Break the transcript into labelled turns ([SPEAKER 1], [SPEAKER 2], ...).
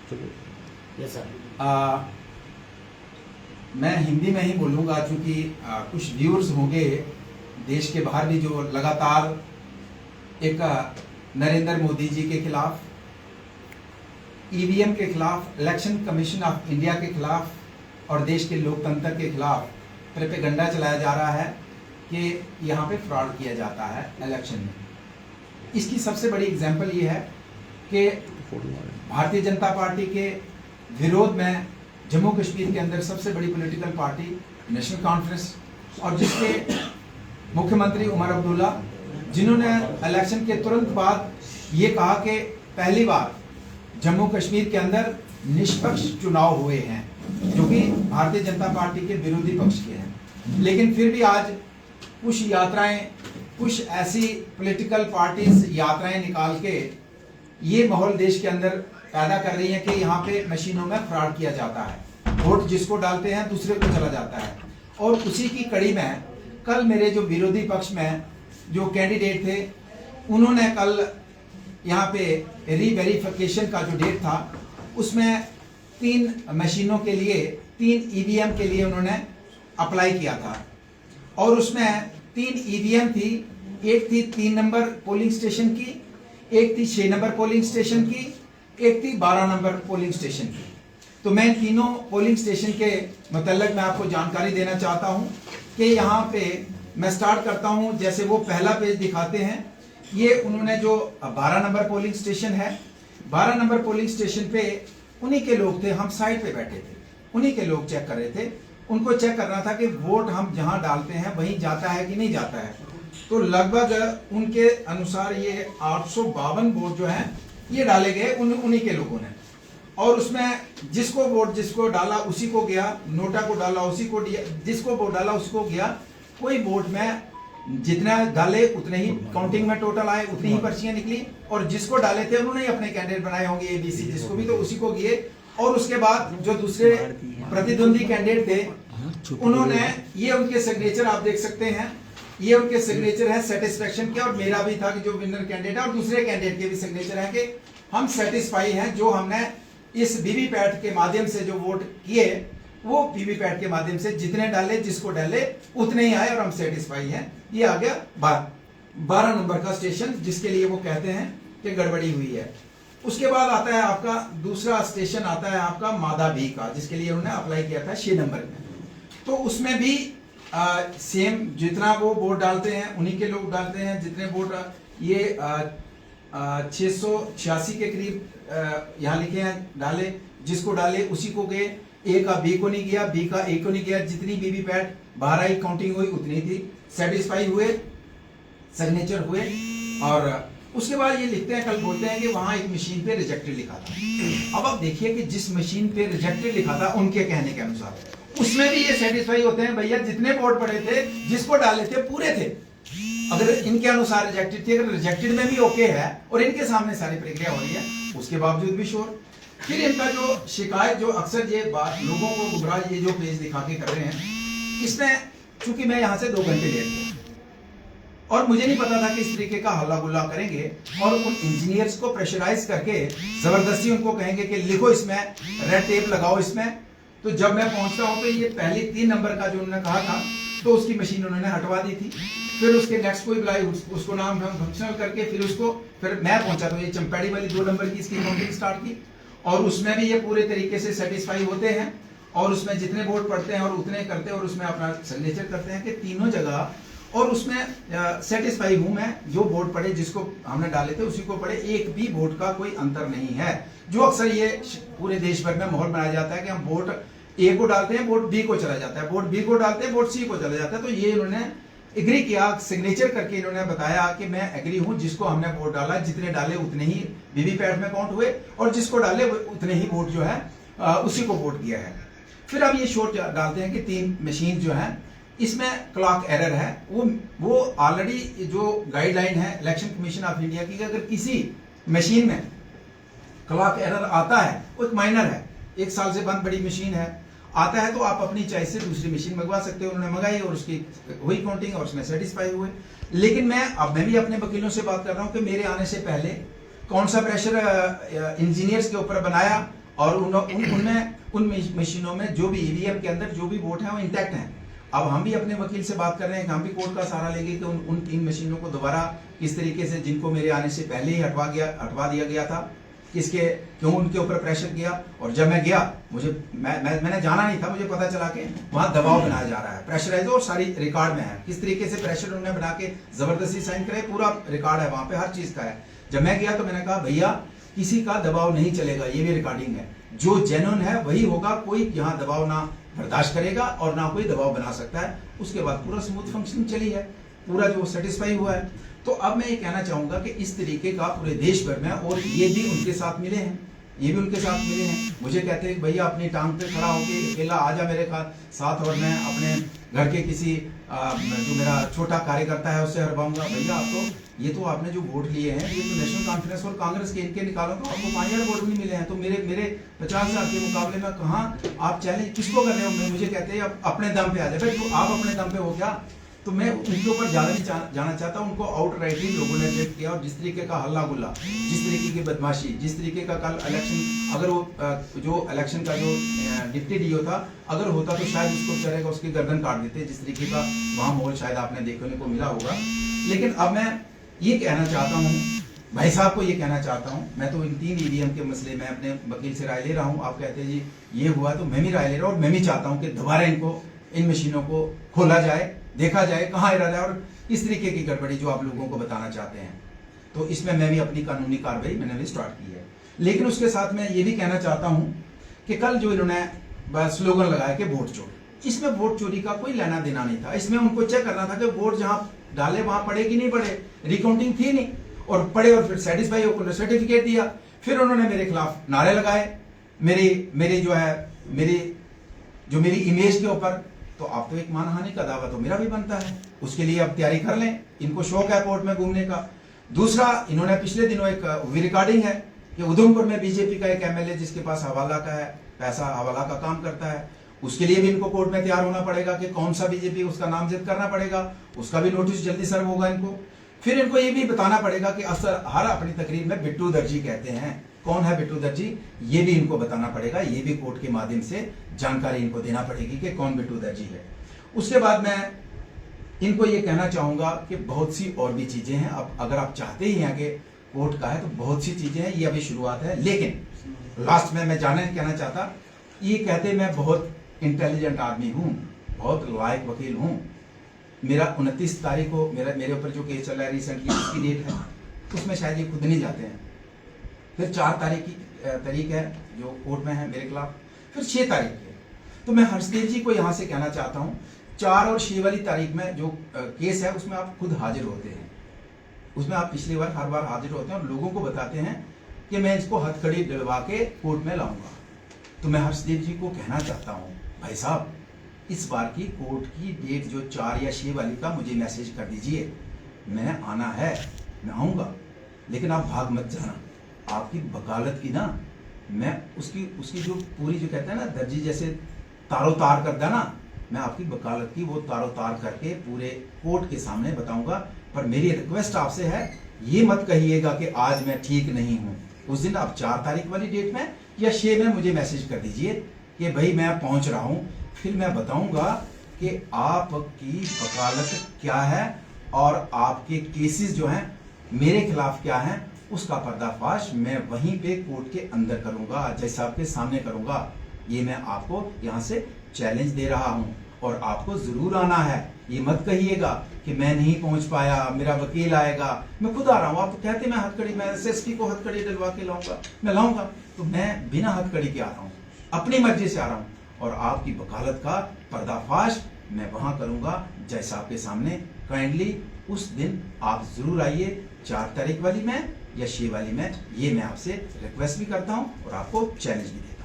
[SPEAKER 1] Yes sir.
[SPEAKER 2] मैं हिंदी में ही बोलूँगा क्योंकि कुछ व्यूअर्स होंगे देश के बाहर भी जो लगातार एक नरेंद्र मोदी जी के खिलाफ, ईवीएम के खिलाफ, इलेक्शन कमीशन ऑफ इंडिया के खिलाफ और देश के लोकतंत्र के खिलाफ प्रोपेगेंडा चलाया जा रहा है कि यहाँ पे फ्रॉड किया जाता है इलेक्शन में। इसकी सबसे बड़ी एग्जांपल ये है कि भारतीय जनता पार्टी के विरोध में जम्मू कश्मीर के अंदर सबसे बड़ी पॉलिटिकल पार्टी नेशनल कॉन्फ्रेंस और जिसके मुख्यमंत्री उमर अब्दुल्ला, जिन्होंने इलेक्शन के तुरंत बाद ये कहा कि पहली बार जम्मू कश्मीर के अंदर निष्पक्ष चुनाव हुए हैं, जो कि भारतीय जनता पार्टी के विरोधी पक्ष के हैं। लेकिन फिर भी आज कुछ यात्राएं, कुछ ऐसी पॉलिटिकल पार्टीज यात्राएं निकाल के ये माहौल देश के अंदर पैदा कर रही है कि यहाँ पे मशीनों में फ्रॉड किया जाता है, वोट जिसको डालते हैं दूसरे को चला जाता है। और उसी की कड़ी में कल मेरे जो विरोधी पक्ष में जो कैंडिडेट थे, उन्होंने कल यहाँ पे रीवेरिफिकेशन का जो डेट था उसमें 3 मशीनों के लिए, 3 ईवीएम के लिए उन्होंने अप्लाई किया था और उसमें 3 ईवीएम थी। एक थी 3 नंबर पोलिंग स्टेशन की, एक थी 6 नंबर पोलिंग स्टेशन की, एक थी 12 नंबर पोलिंग स्टेशन की। तो मैं इन तीनों पोलिंग स्टेशन के मतलब मैं आपको जानकारी देना चाहता हूं कि यहाँ पे मैं स्टार्ट करता हूं, जैसे वो पहला पेज दिखाते हैं, ये उन्होंने जो 12 नंबर पोलिंग स्टेशन है, 12 नंबर पोलिंग स्टेशन पे उन्हीं के लोग थे, हम साइड पे बैठे थे, उन्हीं के लोग चेक कर रहे थे। उनको चेक करना था कि वोट हम जहां डालते हैं वहीं जाता है कि नहीं जाता है। तो लगभग उनके अनुसार ये 852 वोट जो है ये डाले गए उन्हीं के लोगों ने, और उसमें जिसको वोट जिसको डाला उसी को गया, नोटा को डाला उसी को दिया, जिसको वोट डाला उसको गया। कोई वोट में जितना डाले उतने ही काउंटिंग में टोटल आए, उतनी ही पर्चियां निकली, और जिसको डाले थे उन्होंने ही अपने कैंडिडेट बनाए होंगे एबीसी जिसको भी, तो उसी को गए। और उसके बाद जो दूसरे प्रतिद्वंदी कैंडिडेट थे उन्होंने, ये उनके सिग्नेचर आप देख सकते हैं, ये उनके सिग्नेचर है सेटिस्फेक्शन के, और मेरा भी था कि जो विनर कैंडिडेट है, और दूसरे कैंडिडेट के भी सिग्नेचर है कि हम सेटिस्फाई हैं, जो हमने इस वीवीपैट के माध्यम से जो वोट किए वो वीवीपैट के माध्यम से जितने डाले, जिसको डाले उतने ही आए और हम सेटिस्फाई हैं। ये आ गया 12 नंबर का स्टेशन, जिसके लिए वो कहते हैं कि गड़बड़ी हुई है। उसके बाद आता है आपका दूसरा स्टेशन, आता है आपका मादा भी का, जिसके लिए उन्होंने अप्लाई किया था 6 नंबर में। तो उसमें भी सेम, जितना वो वोट डालते हैं उन्हीं के लोग डालते हैं, जितने वोट ये 686 के करीब यहाँ लिखे हैं डाले, जिसको डाले उसी को गए। ए का बी को नहीं गया, बी का ए को नहीं गया, जितनी वीवीपैट बाहर आई काउंटिंग हुई उतनी थी, सेटिस्फाई हुए, सिग्नेचर हुए। और उसके बाद ये लिखते हैं, कल बोलते हैं कि वहां एक मशीन पे रिजेक्टेड लिखा था। अब आप देखिए कि जिस मशीन पे रिजेक्टेड लिखा था उनके कहने के अनुसार उसमें भी ये सेटिस्फाई होते हैं, भैया जितने वोट पड़े थे जिसको डाले थे पूरे थे। अगर इनके अनुसार रिजेक्टेड थी, अगर रिजेक्टेड में भी ओके है और इनके सामने सारी प्रक्रिया हो रही है, उसके बावजूद भी शोर। फिर इनका जो शिकायत, जो अक्सर ये बात लोगों को गुमराह, ये जो पेज दिखा के कर रहे हैं, इसमें चूंकि मैं यहाँ से 2 घंटे लेट था और मुझे नहीं पता था कि इस तरीके का हल्ला गुल्ला करेंगे और उन इंजीनियर्स को प्रेशराइज करके जबरदस्ती उनको कहेंगे कि लिखो इसमें, रेड टेप लगाओ इसमें। तो जब मैं पहुंचता हूं तो ये पहली 3 नंबर का जो उन्होंने कहा था, तो उसकी मशीन उन्होंने हटवा दी थी। फिर उसके नेक्स्ट कोई बुलाई, उसको नाम फंक्शनल करके फिर मैं पहुंचा तो ये चंपेड़ी वाली 2 नंबर की इसकी काउंटिंग स्टार्ट की, और उसमें भी ये पूरे तरीके से सेटिस्फाई होते हैं और उसमें जितने वोट पड़ते हैं और उतने करते हैं और उसमें अपना सिग्नेचर करते हैं कि तीनों जगह। और उसमें सेटिस्फाई हूं मैं, जो वोट पड़े जिसको हमने डाले थे उसी को पड़े, एक भी वोट का कोई अंतर नहीं है। जो अक्सर ये पूरे देश भर में माहौल बनाया जाता है कि हम वोट ए को डालते हैं, वोट बी को चला जाता है, वोट बी को डालते हैं, वोट सी को चला जाता है। तो ये इन्होंने एग्री किया, सिग्नेचर करके इन्होंने बताया कि मैं एग्री हूं, जिसको हमने वोट डाला, जितने डाले उतने ही वीवीपैट में काउंट हुए, और जिसको डाले उतने ही वोट जो है उसी को वोट किया है। फिर अब ये शोर डालते हैं कि 3 मशीन जो है इसमें क्लॉक एरर है। वो ऑलरेडी जो गाइडलाइन है इलेक्शन कमीशन ऑफ इंडिया की, अगर किसी मशीन में क्लॉक एरर आता है, वो एक माइनर है, 1 साल से बंद बड़ी मशीन है, आता है तो आप अपनी चॉइस से दूसरी मशीन मंगवा सकते हो। उन्होंने मंगाई और उसकी हुई काउंटिंग और उसमें सेटिस्फाई हुए। लेकिन मैं भी अपने वकीलों से बात कर रहा हूं कि मेरे आने से पहले कौन सा प्रेशर इंजीनियर्स के ऊपर बनाया और उन मशीनों में जो भी ईवीएम के अंदर जो भी वोट है वो इंटैक्ट हैं। अब हम भी अपने वकील से बात कर रहे हैं कि हम भी कोर्ट का सहारा लेंगे कि उन 3 मशीनों को दोबारा किस तरीके से, जिनको मेरे आने से पहले ही हटवा दिया गया था, क्यों उनके ऊपर प्रेशर किया। और जब मैं गया, मैंने जाना नहीं था, मुझे पता चला कि वहां दबाव बनाया जा रहा है, प्रेशराइज, और सारी रिकॉर्ड में है किस तरीके से प्रेशर उन्होंने बना के जबरदस्ती साइन करे, पूरा रिकॉर्ड है वहां पे, हर चीज का है। जब मैं गया तो मैंने कहा भैया किसी का दबाव नहीं चलेगा, ये भी रिकॉर्डिंग है, जो जेन्युइन है वही होगा, कोई यहाँ दबाव ना बर्दाश्त करेगा और ना कोई दबाव बना सकता है। उसके बाद पूरा स्मूथ फंक्शनिंग चली है, पूरा जो सेटिस्फाई हुआ है। तो अब मैं ये कहना चाहूंगा कि इस तरीके का पूरे देश भर में, और ये भी उनके साथ मिले हैं, ये भी उनके साथ मिले हैं, मुझे कहते हैं भैया अपनी टांग पे खड़ा होके अकेला आजा मेरे साथ, और मैं अपने घर के किसी जो मेरा छोटा कार्यकर्ता है उससे हरवाऊंगा। भैया आप तो ये तो आपने जो वोट लिए हैं ये तो नेशनल कॉन्फ्रेंस और कांग्रेस के इनके निकालो तो आपको 5000 वोट भी मिले हैं, तो मेरे 50,000 के मुकाबले में कहाँ आप चैलेंज किसको कर रहे हो। मुझे कहते हैं अपने दम पे आ जाए। भाई तो आप अपने दम पे हो क्या? तो मैं उनके ऊपर ज्यादा नहीं जाना चाहता। उनको आउटराइटली लोगों ने रिजेक्ट किया, और जिस तरीके का हल्ला गुल्ला, जिस तरीके की बदमाशी, जिस तरीके का कल इलेक्शन, अगर वो जो इलेक्शन का जो डिप्टी डीओ था अगर होता तो शायद उसको चलेगा उसकी गर्दन काट देते, जिस तरीके का वहां माहौल शायद आपने देखने को मिला होगा। लेकिन अब मैं ये कहना चाहता हूँ, भाई साहब को ये कहना चाहता हूँ, मैं तो इन 3 ईवीएम के मसले में अपने वकील से राय ले रहा हूँ। आप कहते हैं जी ये हुआ, तो मैं भी राय ले रहा हूँ, और मैं भी चाहता हूँ कि दोबारा इन मशीनों को खोला जाए, देखा जाए कहाँ इरादा है और इस तरीके की गड़बड़ी जो आप लोगों को बताना चाहते हैं। तो इसमें मैं भी अपनी कानूनी कार्रवाई मैंने भी स्टार्ट की है। लेकिन उसके साथ मैं ये भी कहना चाहता हूँ कि कल जो इन्होंने स्लोगन लगाया कि वोट चोरी, इसमें वोट चोरी का कोई लेना देना नहीं था। इसमें उनको चेक करना था कि वोट जहां डाले वहां पड़े कि नहीं पड़े, रिकाउंटिंग थी नहीं, और पड़े, और फिर सेटिस्फाई होकर सर्टिफिकेट दिया। फिर उन्होंने मेरे खिलाफ नारे लगाए, मेरी इमेज के ऊपर। तो आप तो एक मानहानि का दावा तो मेरा भी बनता है, उसके लिए अब तैयारी कर लें। इनको शौक है कोर्ट में घूमने का। दूसरा, इन्होंने पिछले दिनों एक रिकॉर्डिंग है कि उधमपुर में बीजेपी का एक एमएलए जिसके पास हवाला का है, पैसा हवाला का काम करता है, उसके लिए भी इनको कोर्ट में तैयार होना पड़ेगा कि कौन सा बीजेपी, उसका नामजद करना पड़ेगा, उसका भी नोटिस जल्दी सर्व होगा इनको। फिर इनको ये भी बताना पड़ेगा कि असल हर अपनी तकरीर में बिट्टू दर्जी कहते हैं, कौन है बिट्टू दर्जी, ये भी इनको बताना पड़ेगा। ये भी कोर्ट के माध्यम से जानकारी इनको देना पड़ेगी कि कौन बिट्टू दर्जी है। उसके बाद मैं इनको ये कहना चाहूंगा कि बहुत सी और भी चीजें हैं। अब अगर आप चाहते ही हैं कि कोर्ट का है तो बहुत सी चीजें हैं, ये अभी शुरुआत है। लेकिन लास्ट में मैं कहना चाहता, ये कहते मैं बहुत इंटेलिजेंट आदमी हूं, बहुत लायक वकील हूं। मेरा 29 तारीख को मेरे ऊपर जो केस चल रहा है रिसेंटली, इसकी डेट है, उसमें शायद ये खुद नहीं जाते हैं। फिर 4 तारीख की तारीख है जो कोर्ट में है मेरे खिलाफ, फिर 6 तारीख की है। तो मैं हर्षदेव जी को यहाँ से कहना चाहता हूँ, 4 और 6 वाली तारीख में जो केस है उसमें आप खुद हाजिर होते हैं, उसमें आप पिछली बार हर बार हाजिर होते हैं और लोगों को बताते हैं कि मैं इसको हथकड़ी दिलवा के कोर्ट में लाऊंगा। तो मैं हर्षदेव जी को कहना चाहता हूँ, भाई साहब इस बार की कोर्ट की डेट जो 4 या 6 वाली का मुझे मैसेज कर दीजिए, मैंने आना है, मैं आऊँगा। लेकिन आप भाग मत जाना, आपकी वकालत की ना मैं उसकी जो पूरी जो कहते हैं ना दर्जी जैसे तारो तार कर देना, मैं आपकी वकालत की वो तारो तार करके पूरे कोर्ट के सामने बताऊंगा। पर मेरी रिक्वेस्ट आपसे है, ये मत कहिएगा कि आज मैं ठीक नहीं हूँ। उस दिन आप 4 तारीख वाली डेट में या 6 में मुझे मैसेज कर दीजिए कि भाई मैं पहुंच रहा हूँ, फिर मैं बताऊंगा कि आपकी वकालत क्या है और आपके केसेस जो हैं मेरे खिलाफ क्या हैं, उसका पर्दाफाश मैं वहीं पे कोर्ट के अंदर करूंगा, जज साहब के सामने करूंगा। ये मैं आपको यहाँ से चैलेंज दे रहा हूँ और आपको जरूर आना है। ये मत कहिएगा कि मैं नहीं पहुंच पाया, मेरा वकील आएगा, मैं खुद आ रहा हूँ। आप कहते मैं हथकड़ी, मैं एसएसपी को हथकड़ी दिलवा के लाऊंगा, मैं लाऊंगा। तो मैं बिना हथकड़ी के आ रहा हूँ, अपनी मर्जी से आ रहा हूँ, और आपकी वकालत का पर्दाफाश मैं वहां करूंगा जज साहब के सामने। काइंडली उस दिन आप जरूर आइए, 4 तारीख वाली में या 6 वाली में, ये मैं आपसे रिक्वेस्ट भी करता हूं और आपको चैलेंज भी देता हूं।